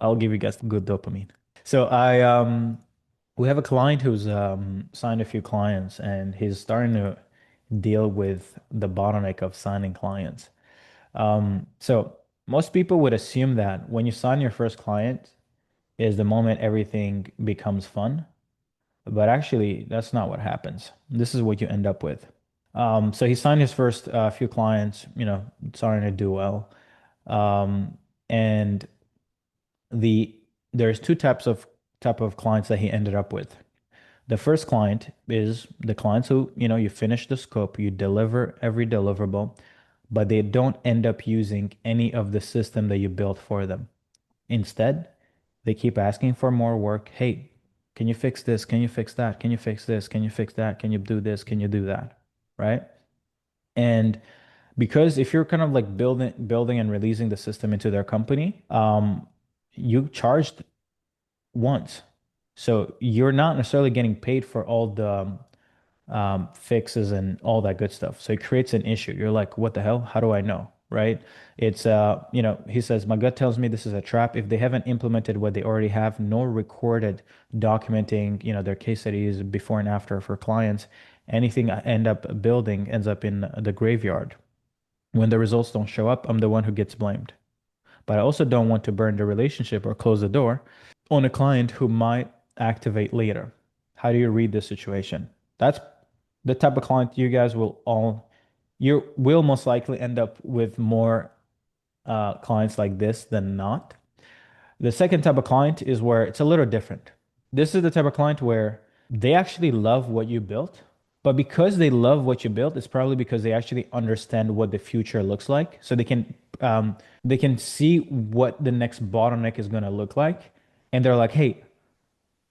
I'll give you guys good dopamine. So we have a client who's signed a few clients and he's starting to deal with the bottleneck of signing clients. So most people would assume that when you sign your first client is the moment everything becomes fun, but actually that's not what happens. This is what you end up with. So he signed his first few clients, starting to do well. Um, and the there's two type of clients that he ended up with. The first client is the clients who, you finish the scope, you deliver every deliverable, but they don't end up using any of the system that you built for them. Instead, they keep asking for more work. Hey, can you fix this? Can you fix that? Can you fix this? Can you fix that? Can you do this? Can you do that? Right? And because if you're kind of like building and releasing the system into their company, you charged once. So you're not necessarily getting paid for all the fixes and all that good stuff. So it creates an issue. You're like, what the hell? How do I know? Right? It's he says, my gut tells me this is a trap. If they haven't implemented what they already have, nor recorded documenting, their case studies before and after for clients, anything I end up building ends up in the graveyard. When the results don't show up, I'm the one who gets blamed. But I also don't want to burn the relationship or close the door on a client who might activate later. How do you read this situation? That's the type of client you will most likely end up with more clients like this than not. The second type of client is where it's a little different. This is the type of client where they actually love what you built, but because they love what you built, it's probably because they actually understand what the future looks like. So they can see what the next bottleneck is going to look like. And they're like, hey,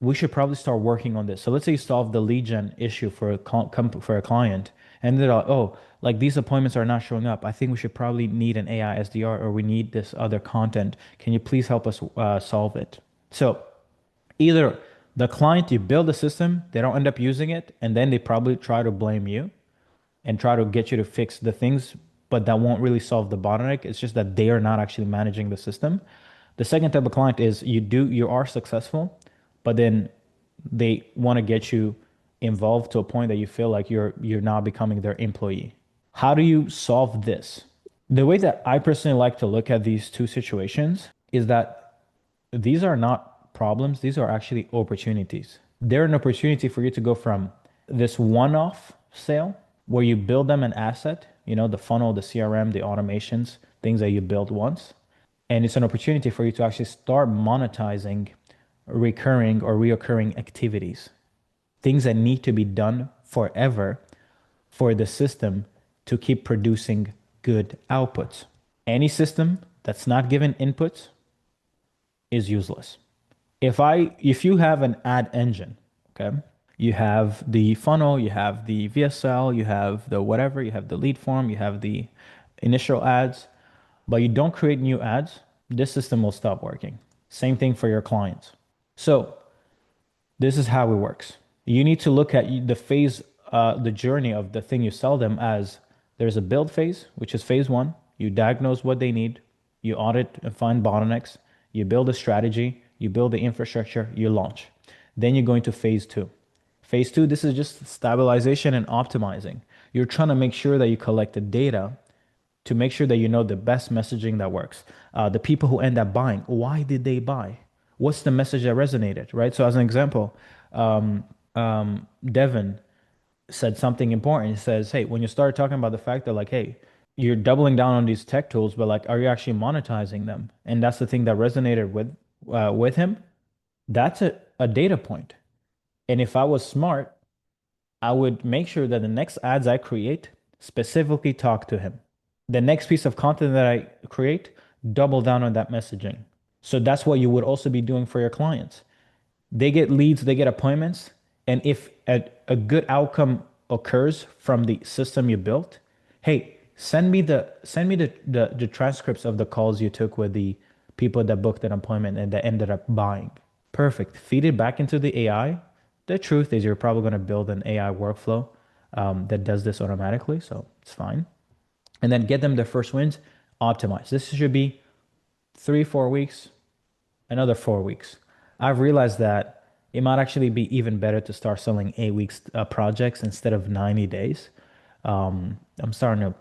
we should probably start working on this. So let's say you solve the lead gen issue for for a client, and they're like, oh, like these appointments are not showing up. I think we should probably need an AI SDR or we need this other content. Can you please help us solve it? So either the client, you build the system, they don't end up using it, and then they probably try to blame you and try to get you to fix the things, but that won't really solve the bottleneck. It's just that they are not actually managing the system. The second type of client is you are successful, but then they want to get you involved to a point that you feel like you're now becoming their employee. How do you solve this? The way that I personally like to look at these two situations is that these are not problems, these are actually opportunities. They're an opportunity for you to go from this one-off sale where you build them an asset, the funnel, the CRM, the automations, things that you build once. And it's an opportunity for you to actually start monetizing recurring or reoccurring activities, things that need to be done forever for the system to keep producing good outputs. Any system that's not given inputs is useless. If you have an ad engine, okay, you have the funnel, you have the VSL, you have the whatever, you have the lead form, you have the initial ads, but you don't create new ads, this system will stop working. Same thing for your clients. So this is how it works. You need to look at the journey of the thing you sell them as there's a build phase, which is phase one. You diagnose what they need, you audit and find bottlenecks, you build a strategy, you build the infrastructure, you launch. Then you go into phase two. Phase two, this is just stabilization and optimizing. You're trying to make sure that you collect the data to make sure that you know the best messaging that works. The people who end up buying, why did they buy? What's the message that resonated, right? So as an example, Devin said something important. He says, hey, when you start talking about the fact that like, hey, you're doubling down on these tech tools, but like, are you actually monetizing them? And that's the thing that resonated with him. That's a data point. And if I was smart, I would make sure that the next ads I create specifically talk to him. The next piece of content that I create, double down on that messaging. So that's what you would also be doing for your clients. They get leads, they get appointments, and if a good outcome occurs from the system you built, hey, send me the transcripts of the calls you took with the people that booked an appointment and that ended up buying. Perfect. Feed it back into the AI. The truth is you're probably going to build an AI workflow that does this automatically, so it's fine. And then get them their first wins, optimize. This should be 3, 4 weeks, another 4 weeks. I've realized that it might actually be even better to start selling 8 weeks projects instead of 90 days. I'm starting to,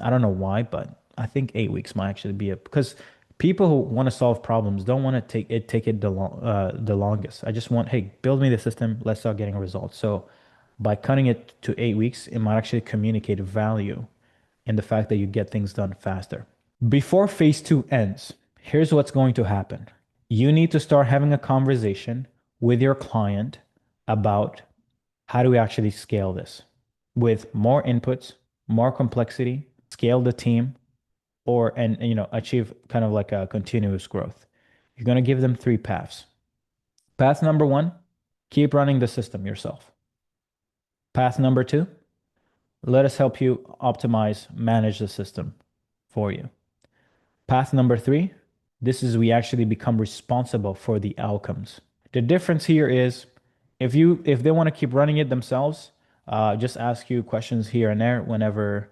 I don't know why, but I think 8 weeks might actually be it because people who want to solve problems don't want to take it the longest. I just want, hey, build me the system, let's start getting results. So by cutting it to 8 weeks, it might actually communicate value in the fact that you get things done faster. Before phase two ends, here's what's going to happen. You need to start having a conversation with your client about how do we actually scale this with more inputs, more complexity, scale the team, or and achieve kind of like a continuous growth. You're going to give them three paths. Path number one, keep running the system yourself. Path number two, let us help you optimize, manage the system for you. Path number three, this is we actually become responsible for the outcomes. The difference here is if they want to keep running it themselves, just ask you questions here and there whenever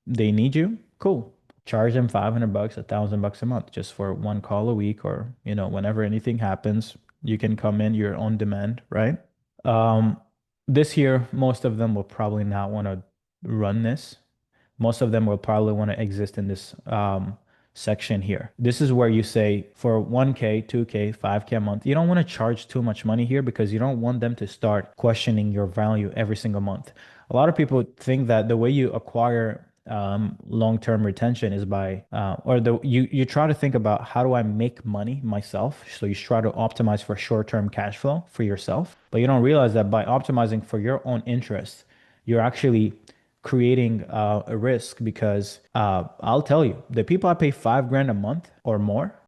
they need you. Cool. Charge them $500, $1,000 a month just for one call a week, or whenever anything happens, you can come in your own demand, right? Um, this year, most of them will probably not want to run this. Most of them will probably want to exist in this section here. This is where you say for 1K, 2K, 5K a month, you don't want to charge too much money here because you don't want them to start questioning your value every single month. A lot of people think that the way you acquire long-term retention is by or the you try to think about how do I make money myself. So you try to optimize for short-term cash flow for yourself, but you don't realize that by optimizing for your own interest, you're actually creating a risk because I'll tell you, the people I pay 5 grand a month or more,